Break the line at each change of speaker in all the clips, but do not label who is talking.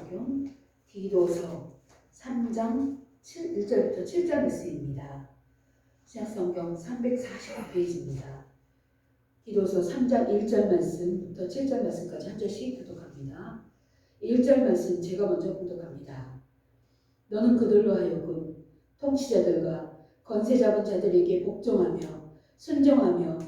성경 디도서 3장 1절부터 7절 말씀입니다. 신약성경 349페이지입니다. 디도서 3장 1절 말씀부터 7절 말씀까지 한 절씩 교독합니다. 1절 말씀 제가 먼저 교독합니다. 너는 그들로 하여금 통치자들과 권세 잡은 자들에게 복종하며 순종하며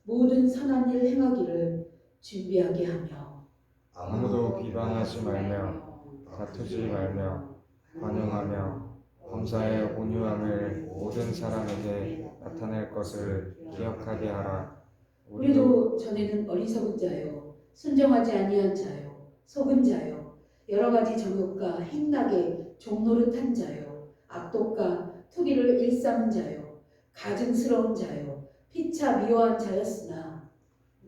모든 선한 일 행하기를 준비하게 하며
아무도 비방하지 말며 다투지 말며 관용하며 범사의 온유함을 모든 사람에게 나타낼 것을 기억하게 하라.
우리도 전에는 어리석은 자요 순종하지 아니한 자요 속은 자요 여러 가지 정욕과 행락에 종노릇한 자요 악독과 투기를 일삼은 자요 가증스러운 자요 피차 미워한 자였으나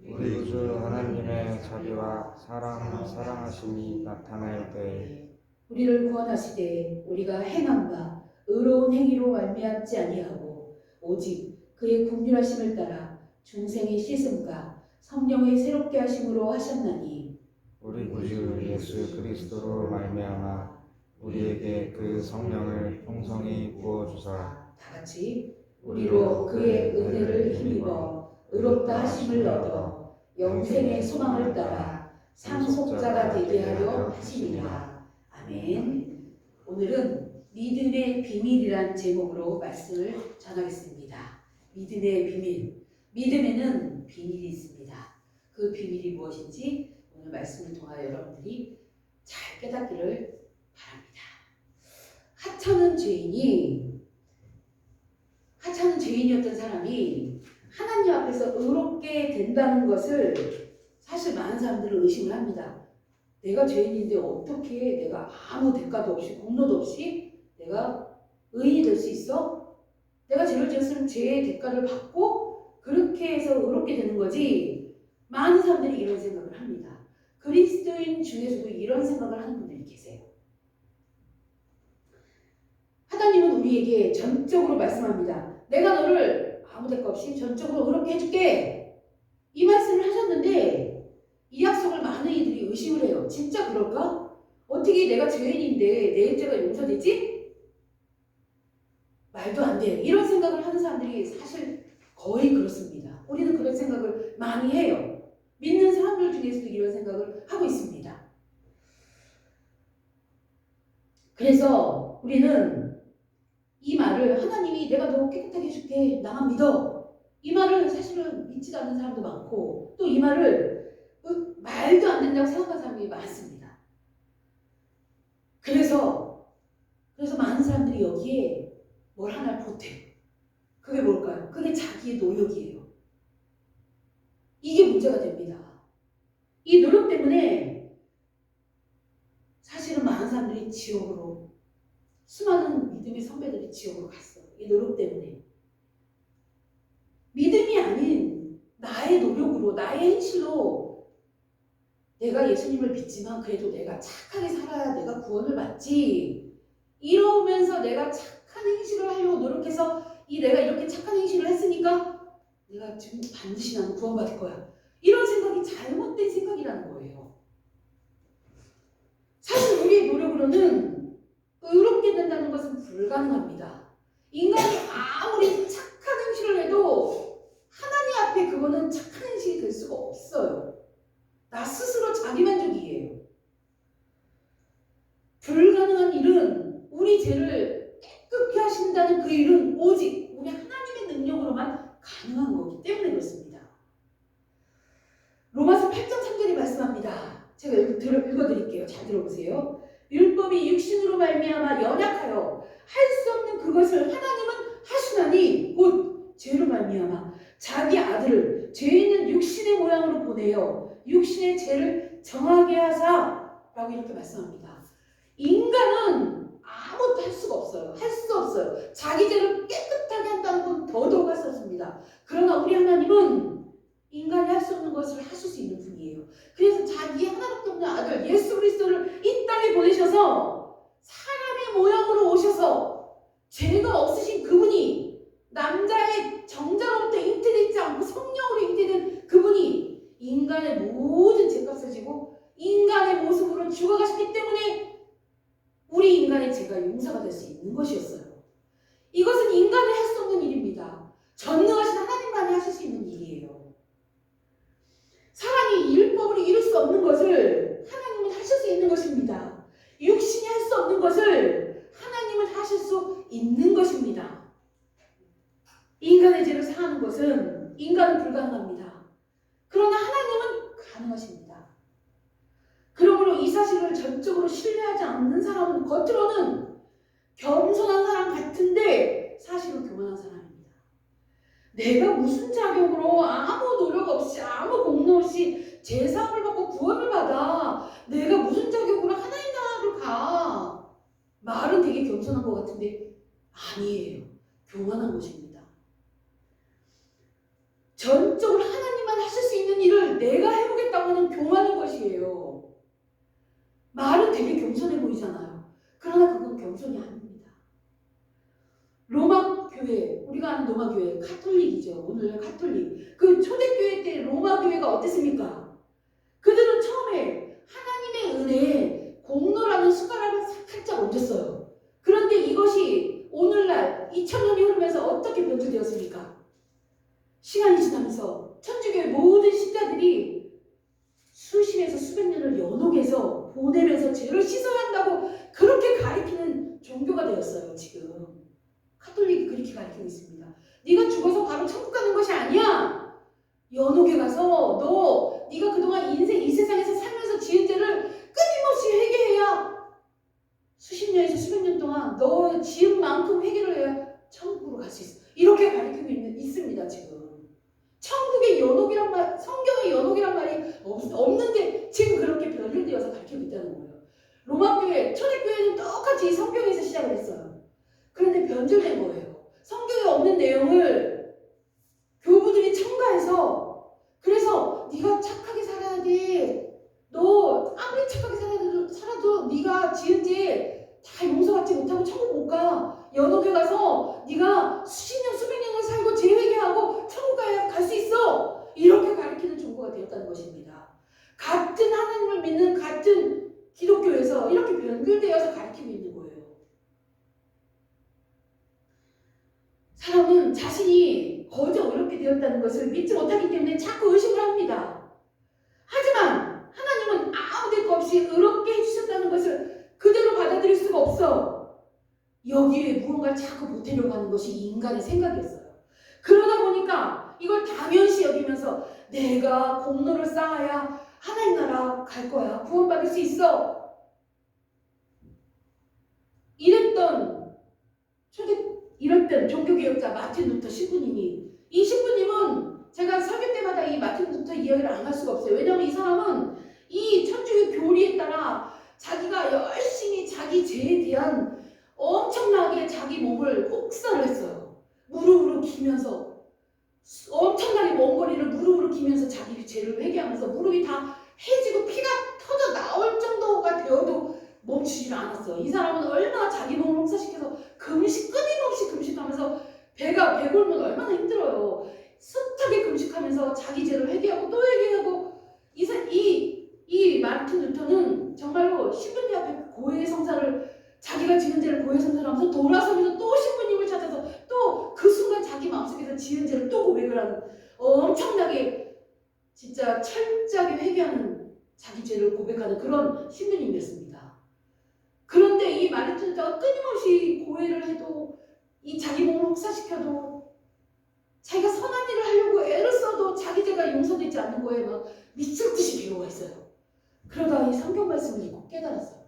우리 주 하나님의 자비와 사랑하심이 나타날 때에
우리를 구원하시되 우리가 행한 바 의로운 행위로 말미암지 아니하고 오직 그의 긍휼하심을 따라 중생의 씻음과 성령의 새롭게 하심으로 하셨나니
우리 주 예수 그리스도로 말미암아 우리에게 그 성령을 풍성히 부어주사
다같이 우리로 그의 은혜를 힘입어 의롭다 하심을 얻어 영생의 소망을 따라 상속자가 되게 하려 하심이라. 아멘. 오늘은 믿음의 비밀이란 제목으로 말씀을 전하겠습니다. 믿음의 비밀. 믿음에는 비밀이 있습니다. 그 비밀이 무엇인지 오늘 말씀을 통하여 여러분들이 잘 깨닫기를 바랍니다. 하찮은 죄인이었던 사람이 하나님 앞에서 의롭게 된다는 것을 사실 많은 사람들은 의심을 합니다. 내가 죄인인데 어떻게 내가 아무 대가도 없이 공로도 없이 내가 의인이 될 수 있어? 내가 죄를 지었으면 죄의 대가를 받고 그렇게 해서 의롭게 되는 거지. 많은 사람들이 이런 생각을 합니다. 그리스도인 중에서도 이런 생각을 하는 분들이 계세요. 하나님은 우리에게 전적으로 말씀합니다. 내가 너를 아무 대가 없이 전적으로 의롭게 해줄게. 이 말씀을 하셨는데 이 약속을 많은 이들이 의심을 해요. 진짜 그럴까? 어떻게 내가 죄인인데 내 죄가 용서되지? 말도 안 돼. 이런 생각을 하는 사람들이 사실 거의 그렇습니다. 우리는 그런 생각을 많이 해요. 믿는 사람들 중에서도 이런 생각을 하고 있습니다. 그래서 우리는 이 말을 하나님이 내가 너 깨끗하게 해줄게 나만 믿어 이 말을 사실은 믿지도 않는 사람도 많고 또 이 말을 말도 안 된다고 생각하는 사람이 많습니다. 그래서 많은 사람들이 여기에 뭘 하나 보태. 그게 뭘까요? 그게 자기의 노력이에요. 이게 문제가 됩니다. 이 노력 때문에 사실은 많은 사람들이 지옥으로 수많은 믿음의 선배들이 지옥으로 갔어요. 이 노력 때문에. 믿음이 아닌 나의 노력으로 나의 행실로 내가 예수님을 믿지만 그래도 내가 착하게 살아야 내가 구원을 받지. 이러면서 내가 착한 행실을 하려고 노력해서 내가 이렇게 착한 행실을 했으니까 내가 지금 반드시 나는 구원받을 거야. 이런 생각이 잘못된 생각이라는 거예요. 사실 우리의 노력으로는 의롭게 된다는 것은 불가능합니다. 인간이 아무리 착한 행실을 해도 하나님 앞에 그거는 착한 행실이 될 수가 없어요. 나 스스로 자기만족이에요. 불가능한 일은 우리 죄를 깨끗게 하신다는 그 일은 오직 우리 하나님의 능력으로만 가능한 거기 때문에 그렇습니다. 로마서 8장 3절이 말씀합니다. 제가 읽어드릴게요. 잘 들어보세요. 율법이 육신으로 말미암아 연약하여 할 수 없는 그것을 하나님은 하시나니 곧 죄로 말미암아 자기 아들을 죄 있는 육신의 모양으로 보내어 육신의 죄를 정하게 하사 라고 이렇게 말씀합니다. 인간은 아무것도 할 수가 없어요. 할 수 없어요. 자기 죄를 깨끗하게 한다는 건 더더욱 할 수 없습니다. 그러나 우리 하나님은 인간이 할 수 없는 것을 하실 수 있는 분이에요. 그래서 자기 하나밖에 없는 아들 예수 그리스도를 이 땅에 보내셔서 사람의 모양으로 오셔서 죄가 없으신 그분이 남자의 정자로부터 잉태되지 않고 성령으로 잉태된 그분이 인간의 모든 죄값을 지고 인간의 모습으로 죽어가셨기 때문에 우리 인간의 죄가 용서가 될 수 있는 것이었어요. 이것은 인간이 할 수 없는 일입니다. 전능하신 하나님만이 하실 수 있는 일이에요. 사람이 율법으로 이룰 수 없는 것을 하나님은 하실 수 있는 것입니다. 육신이 할 수 없는 것을 하나님은 하실 수 있는 것입니다. 인간의 죄를 사하는 것은 인간은 불가능합니다. 그러나 하나님은 가능하십니다. 그러므로 이 사실을 전적으로 신뢰하지 않는 사람은 겉으로는 겸손한 사람 같은데 사실은 교만한 사람입니다. 내가 무슨 자격으로 아무 노력 없이 아무 공로 없이 제사함을 받고 구원을 받아 내가 무슨 자격으로 하나님 나라를 가. 말은 되게 겸손한 것 같은데 아니에요. 교만한 것입니다. 전적으로 하나님만 하실 수 있는 일을 내가 해보겠다고 하는 교만인 것이에요. 말은 되게 겸손해 보이잖아요. 그러나 그건 겸손이 아닙니다. 로마 교회, 우리가 아는 로마 교회, 가톨릭이죠. 오늘 가톨릭. 그 초대교회 때 로마 교회가 어땠습니까? 그들은 처음에 하나님의 은혜에 공로라는 숟가락을 살짝 얹었어요. 그런데 이것이 오늘날 2000년이 흐르면서 어떻게 변질되었습니까? 시간이 지나면서 천주교의 모든 신자들이 수십에서 수백 년을 연옥해서 보내면서 죄를 씻어야 한다고 그렇게 가리키는 종교가 되었어요. 지금 카톨릭이 그렇게 가리키고 있습니다. 네가 죽어서 바로 천국 가는 것이 아니야. 연옥에 가서 네가 그동안 인생 이 세상에서 살면서 지은 죄를 끊임없이 회개해야 수십 년에서 수백 년 동안 너 지은 만큼 회개를 해야 천국으로 갈 수 있어. 이렇게 가리키고 있습니다. 지금 천국의 연옥이란 말, 성경의 연옥이란 말이 없는데 지금 그렇게 변질되어서 가르치고 있다는 거예요. 로마교회, 초대교회는 똑같이 성경에서 시작을 했어요. 그런데 변질된 거예요. 성경에 없는 내용을 교부들이 첨가해서 그래서 네가 착하게 살아야 돼. 너 아무리 착하게 살아도 네가 지은 죄 다 용서받지 못하고 천국 못 가. 연옥에 가서 네가 수십 년, 수백 년을 살고 재회개하고 천국 갈 수 있어. 이렇게 가르치는 종교가 되었다는 것입니다. 같은 하나님을 믿는 같은 기독교에서 이렇게 변질되어서 가르치고 있는 거예요. 사람은 자신이 거저 어렵게 되었다는 것을 믿지 못하기 때문에 자꾸 의심을 합니다. 하지만 하나님은 아무 대가 없이 의롭게 해주셨다는 것을 그대로 받아들일 수가 없어. 여기에 무언가를 자꾸 보태려고 하는 것이 인간의 생각이었어요. 그러다 보니까 이걸 당연시 여기면서 내가 공로를 쌓아야 하나님 나라 갈 거야. 구원받을 수 있어. 이랬던 종교개혁자 마틴 루터 신부님이, 이 신부님은 제가 설교 때마다 이 마틴 루터 이야기를 안 할 수가 없어요. 왜냐하면 이 사람은 이 천주교 교리에 따라 자기가 열심히 자기 죄에 대한 엄청나게 자기 몸을 혹사를 했어요. 무릎으로 기면서 엄청나게 먼 거리를 무릎으로 기면서 자기 죄를 회개하면서 무릎이 다 해지고 피가 터져 나올 정도가 되어도 멈추지를 않았어요. 이 사람은 얼마나 자기 몸을 혹사시켜서 끊임없이 금식하면서 배골면 얼마나 힘들어요. 숱하게 금식하면서 자기 죄를 회개하고 또 회개하고 이 마틴 루터는 정말로 신부님 앞에 고해 성사를 자기가 지은 죄를 고해 성사를 하면서 돌아서면서 또 신부님을 찾아서 또 그 순간 자기 마음속에서 지은 죄를 또 고백을 하는 엄청나게 진짜 철저하게 회개하는 자기 죄를 고백하는 그런 신부님이었습니다. 그런데 이 마틴 루터가 끊임없이 고해를 해도 이 자기 몸을 혹사시켜도 자기가 선한 일을 하려고 애를 써도 자기 죄가 용서되지 않는 거에 막 미칠 듯이 괴로워 했어요. 그러다 이 성경 말씀을 읽고 깨달았어요.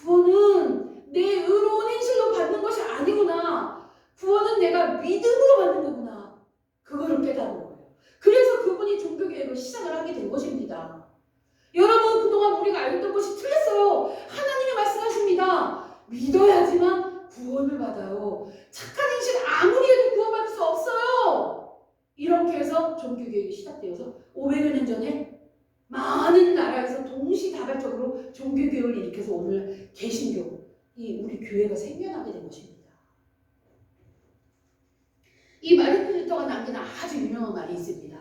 구원은 내 의로운 행실로 받는 것이 아니구나. 구원은 내가 믿음으로 받는 거구나. 그거를 깨달은 거예요. 그래서 그분이 종교개혁을 시작을 하게 된 것입니다. 여러분, 그동안 우리가 알던 것이 틀렸어요. 하나님이 말씀하십니다. 믿어야지만 구원을 받아요. 착한 행실 아무리 해도 구원받을 수 없어요. 이렇게 해서 종교개혁이 시작되어서 500여 년 전에 많은 나라에서 동시다발적으로 종교개혁을 일으켜서 오늘 개신교, 우리 교회가 생겨나게 된 것입니다. 이 마틴 루터가 남긴 아주 유명한 말이 있습니다.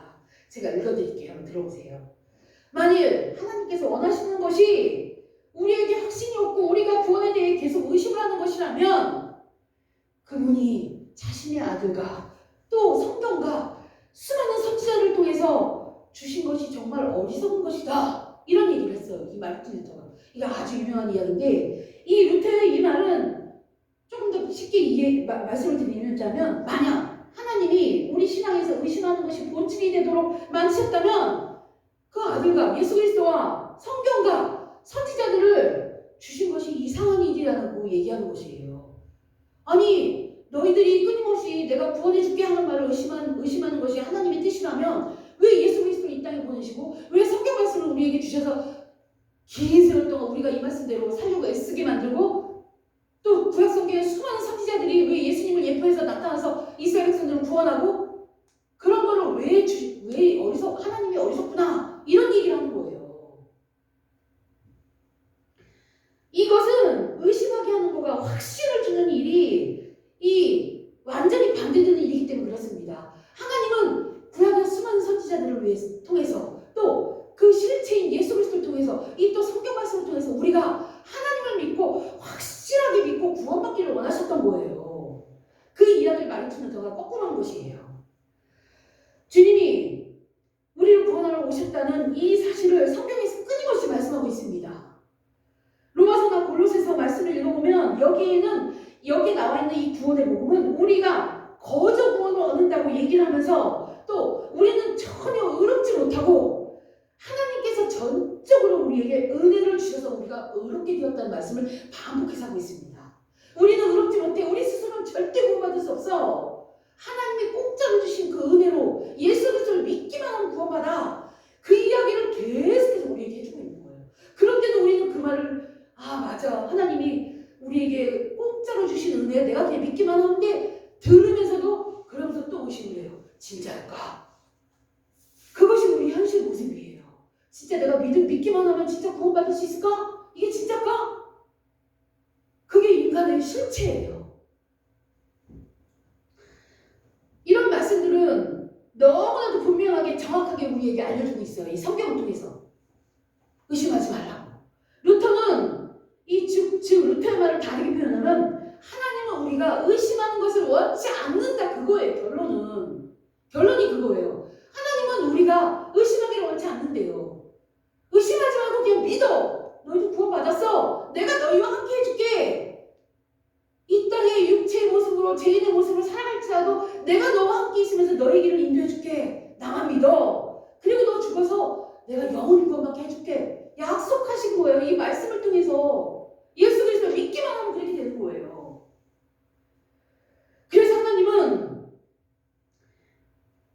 제가 읽어드릴게요. 한번 들어보세요. 만일 하나님께서 원하시는 것이 우리에게 확신이 없고 우리가 구원에 대해 계속 의심을 하는 것이라면 그분이 자신의 아들과 또 성경과 수많은 선지자를 통해서 주신 것이 정말 어리석은 것이다. 이런 얘기를 했어요. 이 마르틴 루터가. 이거 아주 유명한 이야기인데 이 루터의 이 말은 조금 더 쉽게 말씀을 드리자면 만약 하나님이 우리 신앙에서 의심하는 것이 본질이 되도록 만드셨다면 그 아들과 예수 그리스도와 성경과 선지자들을 주신 것이 이상한 일이라고 얘기하는 것이에요. 아니 너희들이 끊임없이 내가 구원해 줄게 하는 말을 의심하는 것이 하나님의 뜻이라면 왜 예수 그리스도를 이 땅에 보내시고 왜 성경 말씀을 우리에게 주셔서 긴 세월 동안 우리가 이 말씀대로 살려고 애쓰게 만들고 또 구약 성경의 수많은 선지자들이 왜 예수님을 예표해서 나타나서 이스라엘 백성들을 구원하고 그런 거를 왜 하나님이 어리석구나 이런 얘기를 하는 거예요. 이것은 의심하게 하는 거가 확신을 주는 일이 이 완전히 반대되는 일이기 때문에 그렇습니다. 하나님은 구약의 수많은 선지자들을 통해서 또 그 실체인 예수 그리스도를 통해서 이 또 성경 말씀을 통해서 우리가 하나님을 믿고 확실하게 믿고 구원받기를 원하셨던 거예요. 그 이야기를 마르틴 루터가 거꾸로 한 것이에요. 주님이 우리를 구원하러 오셨다는 이 사실을 성경에서 끊임없이 말씀하고 있습니다. 로마서나 골로새서 말씀을 읽어보면 여기에 나와 있는 이 구원의 복음은 우리가 거저 구원을 얻는다고 얘기를 하면서 또 우리는 전혀 의롭지 못하고 하나님께서 전적으로 우리에게 은혜를 주셔서 우리가 의롭게 되었다는 말씀을 반복해서 하고 있습니다. 우리는 의롭지 못해. 우리 스스로는 절대 구원받을 수 없어. 하나님이 공짜로 주신 그 은혜로 예수 그리스도를 믿기만 하면 구원받아. 그 이야기를 계속해서 우리에게 해주고 있는 거예요. 그런데도 우리는 그 말을 맞아. 하나님이 우리에게 공짜로 주신 은혜 내가 그냥 믿기만 하는데 들으면서도 그러면서 또 의심을 해요. 진짜일까? 그것이 우리 현실 모습이에요. 진짜 내가 믿기만 하면 진짜 구원받을 수 있을까? 이게 진짜일까? 그게 인간의 실체예요. 이런 말씀들은 너무나도 분명하게 정확하게 우리에게 알려주고 있어요. 이 성경을 통해서. 의심하지 말라고. 루터는 즉 루터의 말을 다르게 표현하면 하나님은 우리가 의심하는 것을 원치 않는다 그거예요. 결론이 그거예요. 하나님은 우리가 의심하기를 원치 않는데요. 의심하지 말고 그냥 믿어. 너희도 구원받았어. 내가 너희와 함께 해줄게. 이 땅의 육체의 모습으로 죄인의 모습으로 살아갈지라도 내가 너와 함께 있으면서 너의 길을 인도해줄게. 나만 믿어. 그리고 너 죽어서 내가 영원히 구원받게 해줄게. 약속하신 거예요. 이 말씀을 통해서 예수 그리스도 믿기만 하면 그렇게 되는 거예요. 그래서 하나님은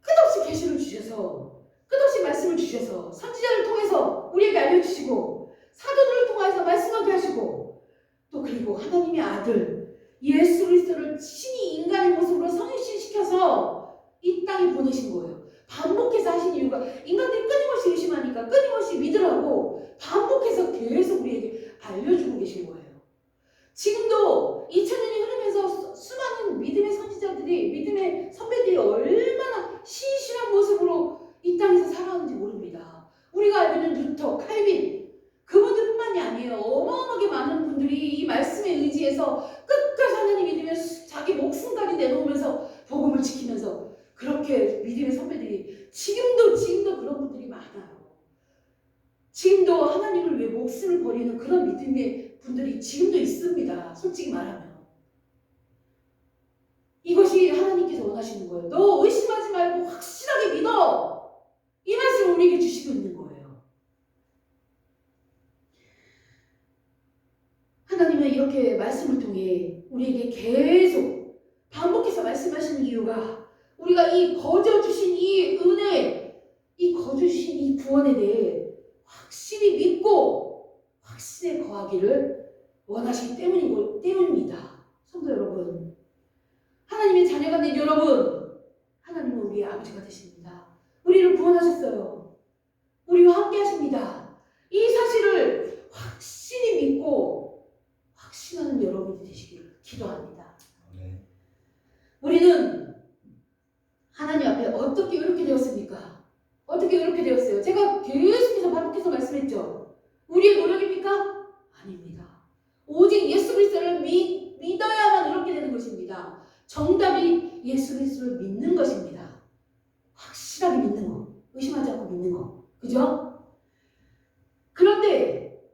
끝없이 계시를 주셔서 끝없이 말씀을 주셔서 선지자를 통해서 우리에게 알려주시고 사도들을 통해서 말씀하게 하시고 또 그리고 하나님의 아들 예수 그리스도를 친히 인간의 모습으로 성육신시켜서 이 땅에 보내신 거예요. 반복해서 하신 이유가 인간들이 끊임없이 의심하니까 끊임없이 믿으라고 반복해서 계속 우리에게 알려주고 계신 거예요. 지금도 2000년이 흐르면서 수많은 믿음의 선지자들이 믿음의 선배들이 얼마나 신실한 모습으로 이 땅에서 살아왔는지 모릅니다. 우리가 알고 있는 루터, 칼빈 그분들뿐만이 아니에요. 어마어마하게 많은 분들이 이 말씀에 의지해서 끝까지 하나님 믿으면서 자기 목숨까지 내놓으면서 복음을 지키면서 그렇게 믿음의 선배들이 지금도 그런 분들이 많아요. 지금도 하나님을 위해 목숨을 버리는 그런 믿음의 분들이 지금도 있습니다. 솔직히 말하면. 이것이 하나님께서 원하시는 거예요. 너 의심하지 말고 확실하게 믿어. 이 말씀을 우리에게 주시고 있는 거예요. 하나님은 이렇게 말씀을 통해 우리에게 계속 반복해서 말씀하시는 이유가 우리가 이 거저 주신 이 은혜, 이 거저 주신 이 구원에 대해 확실히 믿고 확신에 거하기를 원하시기 때문입니다. 성도 여러분, 하나님의 자녀가 된 여러분, 하나님은 우리의 아버지가 되십니다. 우리를 구원하셨어요. 우리와 함께 하십니다. 이 사실을 확실히 믿고 확신하는 여러분이 되시기를 기도합니다. 우리는 하나님 앞에 어떻게 이렇게 되었습니까? 어떻게 이렇게 되었어요? 제가 계속해서 반복해서 말씀했죠. 우리의 노력입니까? 아닙니다. 오직 예수 그리스도를 믿어야만 이렇게 되는 것입니다. 정답이 예수 그리스도를 믿는 것입니다. 확실하게 믿는 거, 의심하지 않고 믿는 거, 그죠? 그런데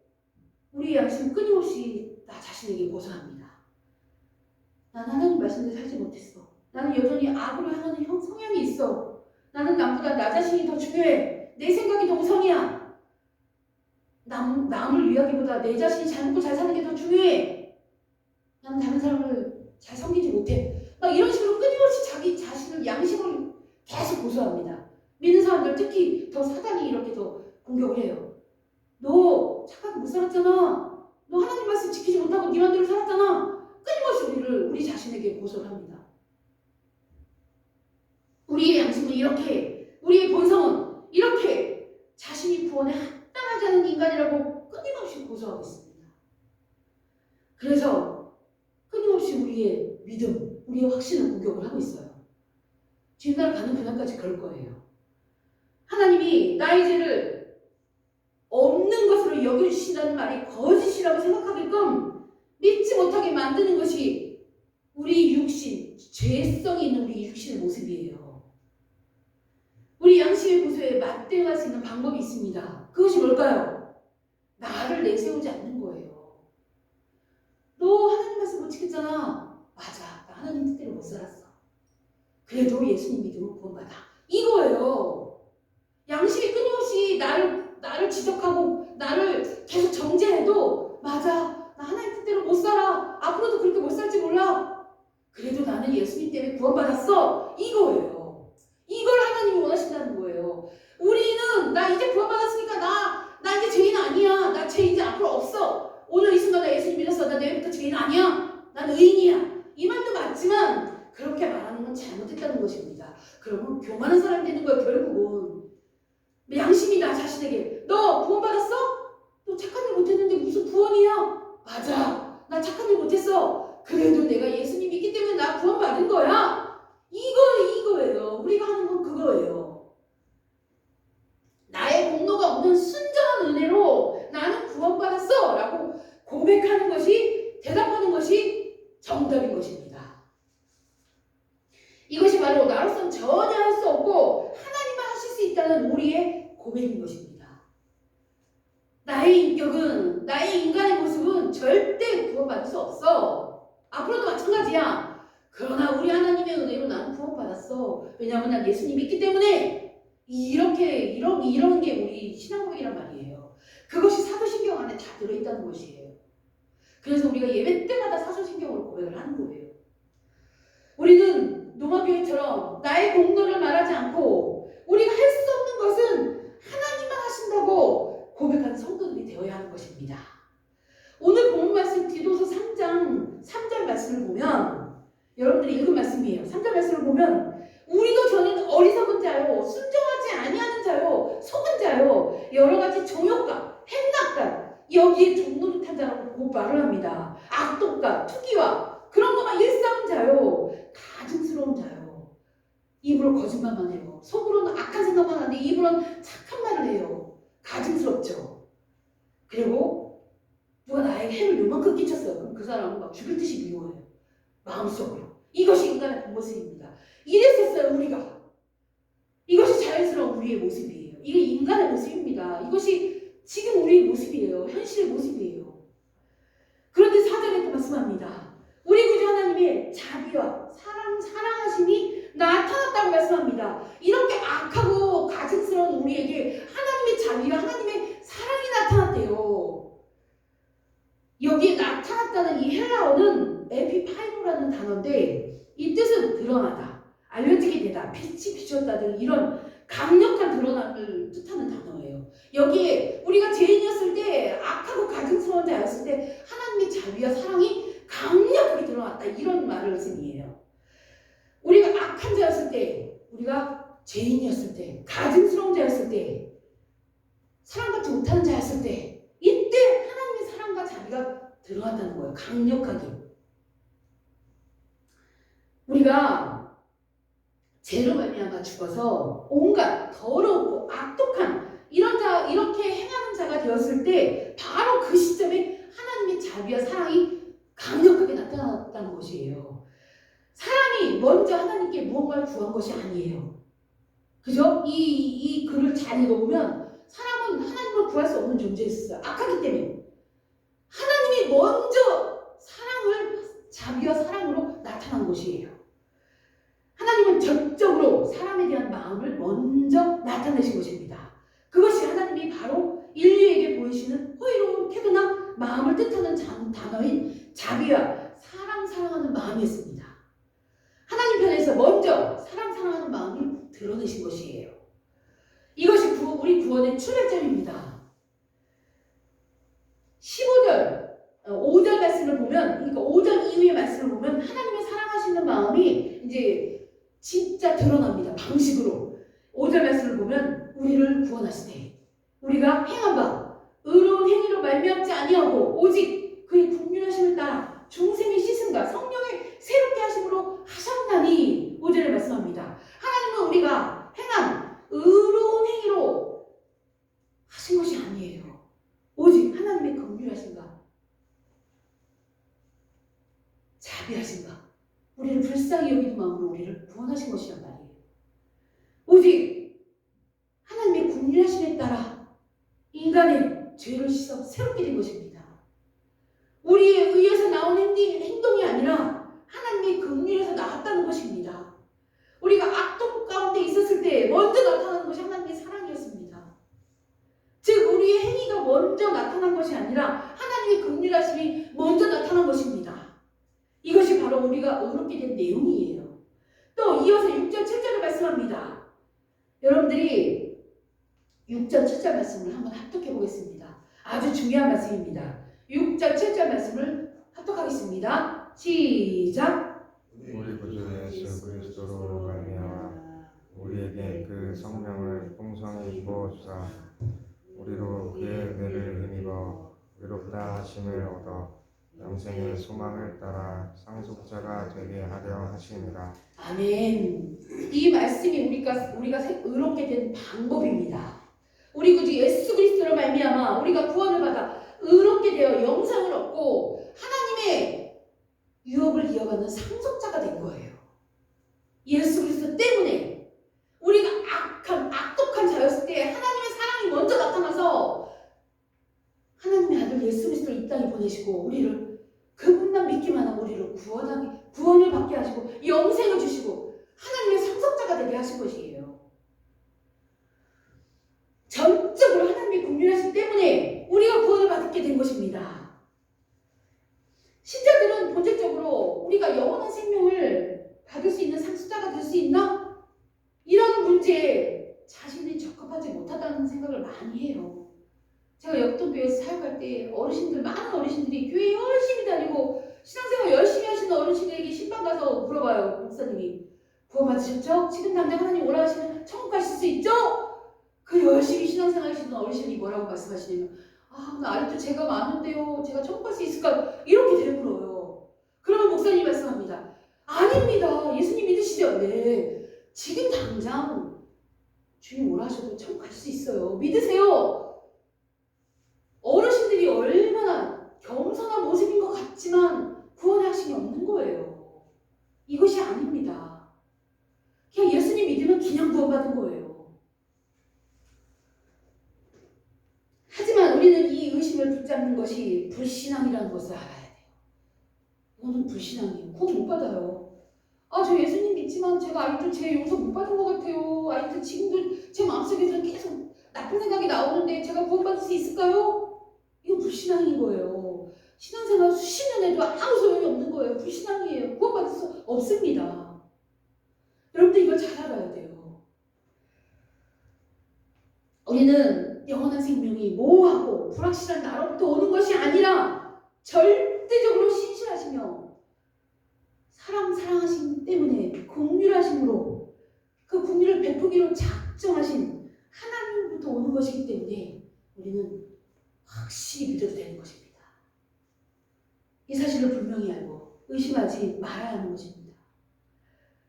우리 양심 끊임없이 나 자신에게 고소합니다. 난 하나님 말씀대로 살지 못했어. 나는 여전히 악으로 향하는 성향이 있어. 나는 남보다 나 자신이 더 중요해. 내 생각이 더 우선이야. 남을 위하기보다 내 자신이 잘 먹고 잘 사는 게 더 중요해. 나는 다른 사람을 잘 섬기지 못해. 막 이런 식으로 끊임없이 자기 자신을 양심을 계속 고소합니다. 믿는 사람들 특히 더 사단이 이렇게 더 공격을 해요. 너 착하게 못 살았잖아. 너 하나님 말씀 지키지 못하고 네 맘대로 살았잖아. 끊임없이 우리 자신에게 고소를 합니다. 우리의 양심은 이렇게, 우리의 본성은 이렇게 자신이 구원에 합당하지 않은 인간이라고 끊임없이 고소하고 있습니다. 그래서 끊임없이 우리의 믿음, 우리의 확신을 공격을 하고 있어요. 지금날 가는 그날까지 그럴 거예요. 하나님이 나의 죄를 없는 것으로 여겨주신다는 말이 거짓이라고 생각하게끔 믿지 못하게 만드는 것이 우리 육신, 죄성이 있는 우리 육신의 모습이에요. 우리 양심의 고소에 맞대응할 수 있는 방법이 있습니다. 그것이 뭘까요? 나를 내세우지 않는 거예요. 너 하나님 말씀 못 지켰잖아. 맞아. 나 하나님 뜻대로 못 살았어. 그래도 예수님 믿으면 구원받아. 이거예요. 양심이 끊임없이 나를 지적하고 나를 계속 정죄해도 맞아. 나 하나님 뜻대로 못 살아. 앞으로도 그렇게 못 살지 몰라. 그래도 나는 예수님 때문에 구원받았어. 이거예요. 이걸 하나님이 원하신다는 거예요. 우리는 나 이제 구원받았으니까 나 이제 죄인 아니야. 나 죄 이제 앞으로 없어. 오늘 이 순간 나 예수님 믿었어. 나 내일부터 죄인 아니야. 난 의인이야. 이 말도 맞지만 그렇게 말하는 건 잘못했다는 것입니다. 그러면 교만한 사람이 되는 거예요. 결국은. 양심이 나 자신에게 너 구원받았어? 너 착한 일 못했는데 무슨 구원이야? 맞아. 나 착한 일 못했어. 그래도 내가 예수님 믿기 때문에 나 구원받은 거야. 이거예요. 우리가 하는 건 그거예요. 나의 공로가 없는 순전한 은혜로 나는 구원받았어 라고 고백하는 것이, 대답하는 것이 정답인 것입니다. 이것이 바로 나로서는 전혀 할 수 없고 하나님만 하실 수 있다는 우리의 고백인 것입니다. 나의 인격은, 나의 인간의 모습은 절대 구원받을 수 없어. 앞으로도 마찬가지야. 그러나 우리 하나님의 은혜로 나는 구원받았어. 왜냐하면 난 예수님 믿기 때문에 이런 게 우리 신앙 고백이란 말이에요. 그것이 사도신경 안에 다 들어있다는 것이에요. 그래서 우리가 예배 때마다 사도신경으로 고백을 하는 거예요. 우리는 노마교회처럼 나의 공로를 말하지 않고 우리가 할 수 없는 것은 하나님만 하신다고 고백하는 성도들이 되어야 하는 것입니다. 오늘 본문 말씀 디도서 3장 3절 말씀을 보면 여러분들이 읽은 말씀이에요. 3절 말씀을 보면 우리도 저는 어리석은 자요, 순종하지 아니하는 자요, 속은 자요, 여러 가지 정욕과 행락과 여기에 종노릇한 자라고 곧 말을 합니다. 악독과 투기와 그런 것만 일삼은 자요, 가증스러운 자요. 입으로 거짓말만 해요. 속으로는 악한 생각만 하는데 입으로는 착한 말을 해요. 가증스럽죠. 그리고 누가 나에게 해를 요만큼 끼쳤어요. 그럼 그 사람은 막 죽일 듯이 미워해요. 마음속으로. 이것이 인간의 본 모습입니다. 이랬었어요, 우리가. 이것이 자연스러운 우리의 모습이에요. 이게 인간의 모습입니다. 이것이 지금 우리의 모습이에요. 현실의 모습이에요. 그런데 4절에 또 말씀합니다. 우리 구주 하나님의 자비와 사랑하심이 나타났다고 말씀합니다. 이렇게 악하고 가증스러운 우리에게 하나님의 자비와 하나님의 사랑이 나타났대요. 여기에 나타났다는 이 헬라어는 에피파이노라는 단어인데 이 뜻은 드러나다, 알려지게 되다, 빛이 비쳤다 등 이런 강력한 드러남을 뜻하는 단어예요. 여기에 우리가 죄인이었을 때, 악하고 가증스러운 자였을 때 하나님의 자비와 사랑이 강력하게 드러났다, 이런 말을 의미해요. 우리가 악한 자였을 때, 우리가 죄인이었을 때, 가증스러운 자였을 때, 사랑받지 못하는 자였을 때, 이때 하나님의 사랑과 자비가 들어간다는 거예요. 강력하게. 우리가 죄로 말미암아 죽어서 온갖 더럽고 악독한 이렇게 행하는 자가 되었을 때 바로 그 시점에 하나님의 자비와 사랑이 강력하게 나타났다는 것이에요. 사람이 먼저 하나님께 무언가를 구한 것이 아니에요. 그죠? 이 글을 잘 읽어보면 사람은 하나님을 구할 수 없는 존재였어요. 악하기 때문에. 하나님이 먼저 사랑을 자비와 사랑으로 나타난 것이에요. 하나님은 적극적으로 사람에 대한 마음을 먼저 나타내신 것입니다. 그것이 하나님이 바로 인류에게 보이시는 호의로운 태도나 마음을 뜻하는 단어인 자비와 사랑하는 마음이었습니다. 하나님 편에서 먼저 사랑하는 마음을 드러내신 것이에요. 이것이 우리 구원의 출발점입니다. 15절, 5절 말씀을 보면, 그러니까 5절 이후의 말씀을 보면 하나님의 사랑하시는 마음이 이제 진짜 드러납니다. 방식으로. 5절 말씀을 보면 우리를 구원하시되 우리가 행한 바 의로운 행위로 말미암지 아니하고 오직 그의 국률하심을 따라 중생의 씻음과 성령의 새롭게 하심으로 하셨나니 5절에 말씀합니다. 하나님은 우리가 행한 의로운 행위로 하신 것이 아니에요. 오직 하나님의 긍휼하신가, 자비하신가, 우리를 불쌍히 여기는 마음으로 우리를 구원하신 것이란 말이에요. 오직 하나님의 긍휼하심에 따라 인간의 죄를 씻어 새롭게 된 것입니다. 우리에 의해서 나온 행동이 아니라 하나님의 긍휼에서 나왔다는 것입니다. 우리가 악독 가운데 있었을 때 먼저 나타나는 것이 하나님의 사랑이었습니다. 즉 우리의 행위가 먼저 나타난 것이 아니라 하나님의 긍휼하심이 먼저 나타난 것입니다. 이것이 바로 우리가 의롭게 된 내용이에요. 또 이어서 6절 7절을 말씀합니다. 여러분들이 6절 7절 말씀을 한번 합독해 보겠습니다. 아주 중요한 말씀입니다. 6절 7절 말씀을 합독하겠습니다. 시작.
우리 구주 예수 그리스도로 말미암아 우리에게 그 성령을 풍성히 부어주사 우리로 그의 은혜를 힘입어 의롭다 하심을 얻어 영생의 소망을 따라 상속자가 되게 하려 하시니라.
아멘. 이 말씀이 우리가 의롭게 된 방법입니다. 우리 구주 예수 그리스도로 말미암아 우리가 구원을 받아 의롭게 되어 영생을 얻고 하나님의 유업을 이어가는 상속자가 된 거예요. 예수 그리스도 때문에 우리가 악독한 자였을 때 하나님의 사랑이 먼저 나타나서 하나님의 아들 예수 그리스도를 이 땅에 보내시고 우리를 그분만 믿기만 하면 우리를 구원을 받게 하시고 영생을 주시고 하나님의 상속자가 되게 하신 것이에요. 전적으로 하나님의 긍휼하심 때문에 우리가 구원을 받게 된 것입니다. 신자들은 본질적으로 우리가 영원한 생명을 받을 수 있는 상속자가 될 수 있나? 이런 문제에 자신이 적합하지 못하다는 생각을 많이 해요. 제가 역동교회에서 사역할 때 많은 어르신들이 교회 열심히 다니고 신앙생활 열심히 하시는 어르신에게 신방 가서 물어봐요. 목사님이 구원 받으셨죠? 지금 당장 하나님 원하시는 천국 가실 수 있죠? 그 열심히 신앙생활 하시는 어르신이 뭐라고 말씀하시냐면 나 아직도 죄가 많은데요. 제가 천국 갈 수 있을까? 이렇게 되물어요. 그러면 목사님이 말씀합니다. 아닙니다. 예수님 믿으시죠? 네. 지금 당장 주님 원하셔도 천국 갈 수 있어요. 믿으세요. 어르신들이 얼마나 겸손한 모습인 것 같지만 구원의 확신이 없는 거예요. 이것이 아닙니다. 그냥 예수님 믿으면 그냥 구원받은 거예요. 하지만 우리는 이 의심을 붙잡는 것이 불신앙이라는 것을 알아야 돼요. 이거는 불신앙이에요. 구원 못 받아요. 저 예수님 믿지만 제가 아직도 제 용서 못 받은 것 같아요. 아직도 지금도 제 마음속에서는 계속 나쁜 생각이 나오는데 제가 구원받을 수 있을까요? 이건 불신앙인 거예요. 신앙생활 수십 년 해도 아무 소용이 없는 거예요. 불신앙이에요. 구원받을 수 없습니다. 여러분들 이걸 잘 알아야 돼요. 우리는 영원한 생명이 모호하고 불확실한 나로부터 오는 것이 아니라 절대적으로 신실하시며 사랑하심 때문에 긍휼하심으로 그 긍휼을 베푸기로 작정하신 하나님부터 오는 것이기 때문에 우리는 확실히 믿어도 되는 것입니다. 이 사실을 분명히 알고 의심하지 말아야 하는 것입니다.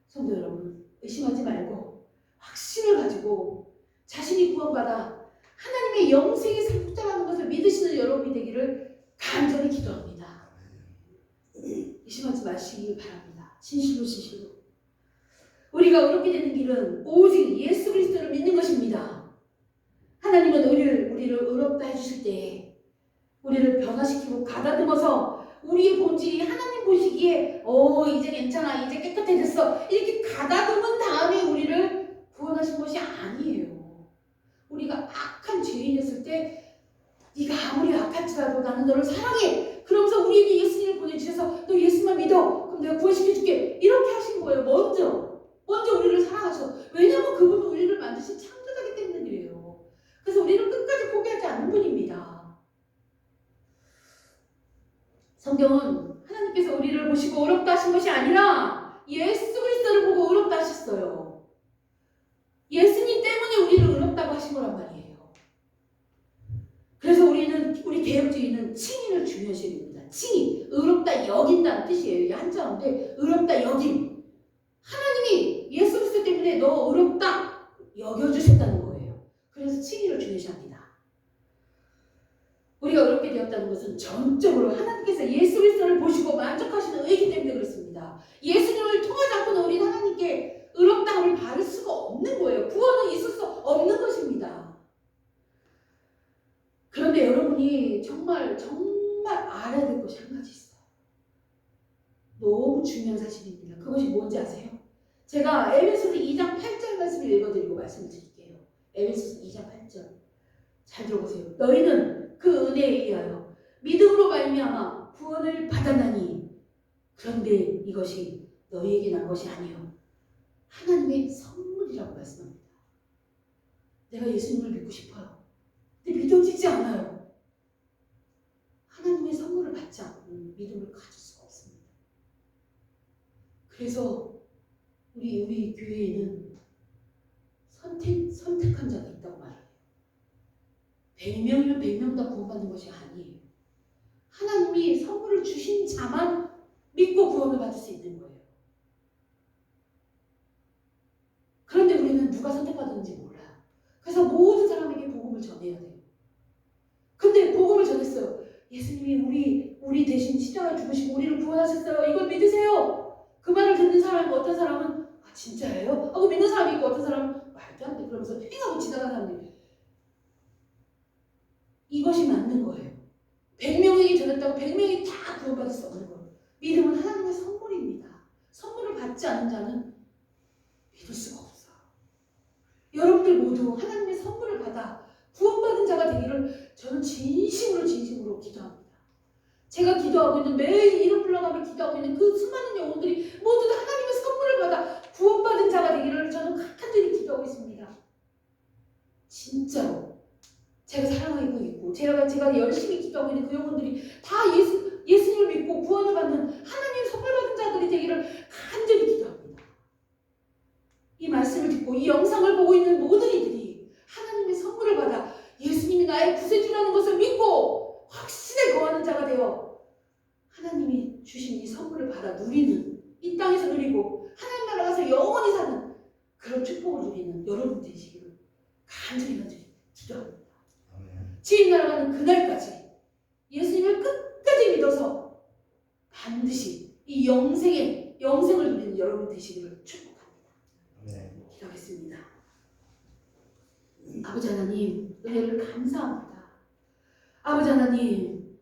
성도 여러분, 의심하지 말고 확신을 가지고 자신이 구원받아 하나님의 영생의 상속자라는 것을 믿으시는 여러분이 되기를 간절히 기도합니다. 의심하지 마시길 바랍니다. 진실로 진실로. 우리가 어렵게 되는 길은 오직 예수 그리스도를 믿는 것입니다. 하나님은 우리를 어렵다 해주실 때 우리를 변화시키고 가다듬어서 우리의 본질이 하나님 보시기에 이제 괜찮아, 이제 깨끗해졌어, 이렇게 가다듬은 다음에 우리를 구원하신 것이 아니에요. 우리가 악한 죄인이었을 때 네가 아무리 악할지라도 나는 너를 사랑해, 그러면서 우리에게 예수님을 보내주셔서 너 예수만 믿어, 그럼 내가 구원시켜줄게, 이렇게 하신 거예요. 먼저 우리를 사랑하셔. 왜냐하면 그분은 우리를 만드신 창조자이기 때문에 그래요. 그래서 우리는 끝까지 포기하지 않는 분입니다. 성경은 하나님께서 우리를 보시고 어렵다 하신 것이 아니라 예수 그리스도를 보고 어렵다 하셨어요. 예수님 때문에 우리를 어렵다고 하신 거란 말이에요. 그래서 우리 개혁주의는 칭의를 중요시 여깁니다. 칭의, 어렵다 여긴다는 뜻이에요. 이게 한자어인데 어렵다 여김. 하나님이 예수 그리스도 때문에 너 어렵다 여겨주셨다는 거예요. 그래서 칭의를 중요시합니다. 우리가 어렵게 되었다는 것은 전적으로 하나님께서 예수 그리스도를 보시고 만족하시는 의이기 때문에 그렇습니다. 예수님을 통하지 않고는 우리는 하나님께 어렵다함을 바를 수가 없는 거예요. 구원은 있을 수 없는 것입니다. 그런데 여러분이 정말 알아야 될 것이 한 가지 있어요. 너무 중요한 사실입니다. 그것이 뭔지 아세요? 제가 에베소서 2장 8절 말씀을 읽어드리고 말씀을 드릴게요. 에베소서 2장 8절 잘 들어보세요. 너희는 그 은혜에 의하여 믿음으로 말미암아 구원을 받았나니 그런데 이것이 너희에게 난 것이 아니요 하나님의 선물이라고 말씀합니다. 내가 예수님을 믿고 싶어요. 근데 믿어지지 않아요. 하나님의 선물을 받지 않고 믿음을 가질 수가 없습니다. 그래서 우리 교회에는 선택한 자가 있다고 말해요. 100명이면 100명 다 구원받는 것이 아니에요. 하나님이 선물을 주신 자만 믿고 구원을 받을 수 있는 거예요. 그런데 우리는 누가 선택받았는지 몰라요. 그래서 모든 사람에게 복음을 전해야 돼요. 근데 복음을 전했어요. 예수님이 우리 대신 십자가에 죽으시고 우리를 구원하셨어요. 이걸 믿으세요. 그 말을 듣는 사람이 어떤 사람은 아 진짜예요? 하고 믿는 사람이 있고 어떤 사람은 말도 안 돼. 그러면서 휙하고 지나가는 사람들이 이것이 맞는 거예요. 100명에게 전했다고 100명이 다 구원받을 수 없는 거예요. 믿음은 하나님의 선물입니다. 선물을 받지 않은 자는 믿을 수가 없어요. 여러분들 모두 하나님의 선물을 받아 구원받은 자가 되기를 저는 진심으로 기도합니다. 제가 기도하고 있는 매일 이름 불러가며 기도하고 있는 그 수많은 영혼들이 모두 다 하나님의 선물을 받아 구원받은 자가 되기를 저는 간절히 기도하고 있습니다. 진짜로. 제가 사랑하고 있고 제가 열심히 기도하고 있는 그 영혼들이 다 예수님을 믿고 구원을 받는 하나님의 선물 받은 자들이 되기를 간절히 기도합니다. 이 말씀을 듣고 이 영상을 보고 있는 모든 이들이 하나님의 선물을 받아 예수님이 나의 구세주라는 것을 믿고 확신에 거하는 자가 되어 하나님이 주신 이 선물을 받아 누리는, 이 땅에서 누리고 하나님 나라 가서 영원히 사는 그런 축복을 누리는 여러분 되시기를 간절히 기도합니다. 주님 나라가는 그날까지 예수님을 끝까지 믿어서 반드시 이 영생을 누리는 여러분 되시기를 축복합니다. 기도하겠습니다. 아버지 하나님, 은혜를 감사합니다. 아버지 하나님,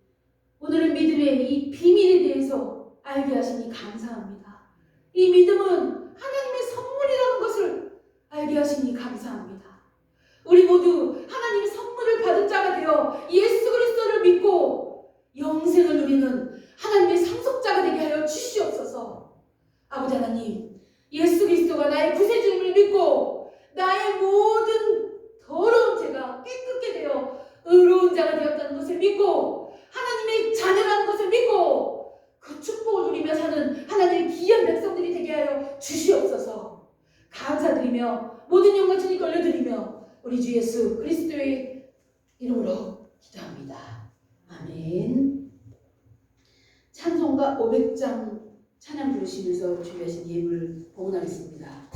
오늘은 믿음의 이 비밀에 대해서 알게 하시니 감사합니다. 이 믿음은 하나님의 선물이라는 것을 알게 하시니 감사합니다. 우리 모두 하나님의 선물을 받은 자가 되어 예수 그리스도를 믿고 영생을 누리는 하나님의 상속자가 되게 하여 주시옵소서. 아버지 하나님, 예수 그리스도가 나의 구세주임을 믿고 나의 모든 더러운 죄가 깨끗게 되어 의로운 자가 되었다는 것을 믿고 하나님의 자녀라는 것을 믿고 그 축복을 누리며 사는 하나님의 귀한 백성들이 되게 하여 주시옵소서. 감사드리며 모든 영광 주님께 올려드리며 우리 주 예수 그리스도의 이름으로 기도합니다. 아멘. 찬송가 500장 찬양 부르시면서 준비하신 예물 봉헌하겠습니다.